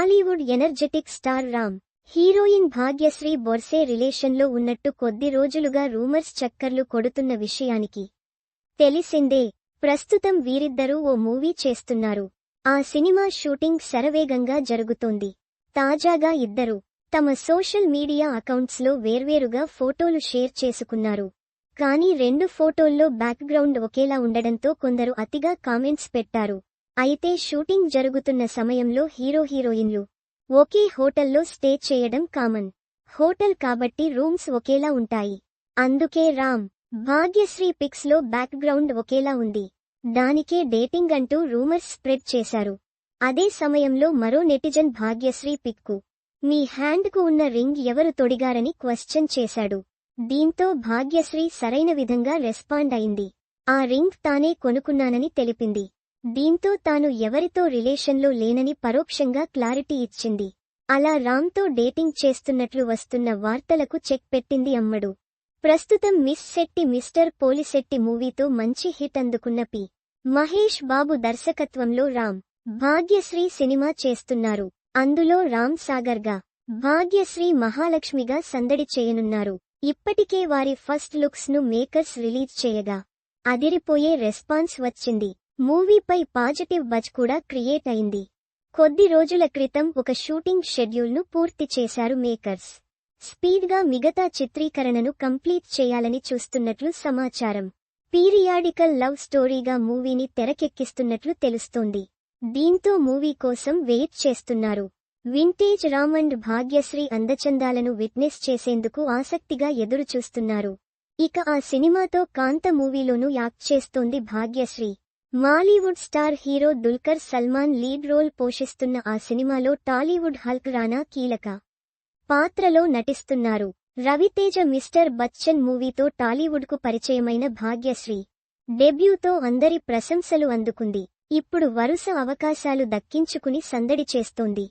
Tollywood energetic star Ram, heroine Bhagyashri Borse రిలేషన్లో ఉన్నట్టు కొద్ది రోజులుగా రూమర్స్ చక్కర్లు కొడుతున్న విషయానికి తెలిసిందే. ప్రస్తుతం వీరిద్దరూ ఓ మూవీ చేస్తున్నారు. ఆ సినిమా షూటింగ్ శరవేగంగా జరుగుతోంది. తాజాగా ఇద్దరు తమ సోషల్ మీడియా అకౌంట్స్లో వేర్వేరుగా ఫోటోలు షేర్ చేసుకున్నారు. కానీ రెండు ఫోటోల్లో బ్యాక్గ్రౌండ్ ఒకేలా ఉండడంతో కొందరు అతిగా కామెంట్స్ పెట్టారు. అయితే షూటింగ్ జరుగుతున్న సమయంలో హీరోయిన్లు ఒకే హోటల్లో స్టే చేయడం కామన్. హోటల్ కాబట్టి రూమ్స్ ఒకేలా ఉంటాయి. అందుకే రామ్, భాగ్యశ్రీ పిక్స్ లో బ్యాక్గ్రౌండ్ ఒకేలా ఉంది. దానికే డేటింగ్ అంటూ రూమర్స్ స్ప్రెడ్ చేశారు. అదే సమయంలో మరో నెటిజన్ భాగ్యశ్రీ పిక్కు మీ హ్యాండ్కు ఉన్న రింగ్ ఎవరు తొడిగారని క్వశ్చన్ చేశాడు. దీంతో భాగ్యశ్రీ సరైన విధంగా రెస్పాండ్ అయింది. ఆ రింగ్ తానే కొనుక్కున్నానని తెలిపింది. దీంతో తాను ఎవరితో రిలేషన్లో లేనని పరోక్షంగా క్లారిటీ ఇచ్చింది. అలా రామ్తో డేటింగ్ చేస్తున్నట్లు వస్తున్న వార్తలకు చెక్ పెట్టింది అమ్మడు. ప్రస్తుతం మిస్ శెట్టి మిస్టర్ పోలిశెట్టి మూవీతో మంచి హిట్ అందుకున్న పి. మహేష్ బాబు దర్శకత్వంలో రామ్, భాగ్యశ్రీ సినిమా చేస్తున్నారు. అందులో రామ్ సాగర్గా, భాగ్యశ్రీ మహాలక్ష్మిగా సందడి చేయనున్నారు. ఇప్పటికే వారి ఫస్ట్ లుక్స్ ను మేకర్స్ రిలీజ్ చేయగా అదిరిపోయే రెస్పాన్స్ వచ్చింది. మూవీపై పాజిటివ్ బజ్ కూడా క్రియేట్ అయింది. కొద్ది రోజుల క్రితం ఒక షూటింగ్ షెడ్యూల్ను పూర్తి చేశారు మేకర్స్. స్పీడ్గా మిగతా చిత్రీకరణను కంప్లీట్ చేయాలని చూస్తున్నట్లు సమాచారం. పీరియాడికల్ లవ్ స్టోరీగా మూవీని తెరకెక్కిస్తున్నట్లు తెలుస్తోంది. దీంతో మూవీ కోసం వెయిట్ చేస్తున్నారు. వింటేజ్ రామ్ అండ్ భాగ్యశ్రీ అందచందాలను విట్నెస్ చేసేందుకు ఆసక్తిగా ఎదురుచూస్తున్నారు. ఇక ఆ సినిమాతో కాంత మూవీలోనూ యాక్ట్ చేస్తోంది Bhagyashri. Mollywood star hero Dulquer Salmaan lead role పోషిస్తున్న ఆ సినిమాలో టాలీవుడ్ హల్క్ రానా కీలక పాత్రలో నటిస్తున్నారు. రవితేజ మిస్టర్ బచ్చన్ మూవీతో టాలీవుడ్కు పరిచయమైన భాగ్యశ్రీ డెబ్యూతో అందరి ప్రశంసలు అందుకుంది. ఇప్పుడు వరుస అవకాశాలు దక్కించుకుని సందడి చేస్తోంది.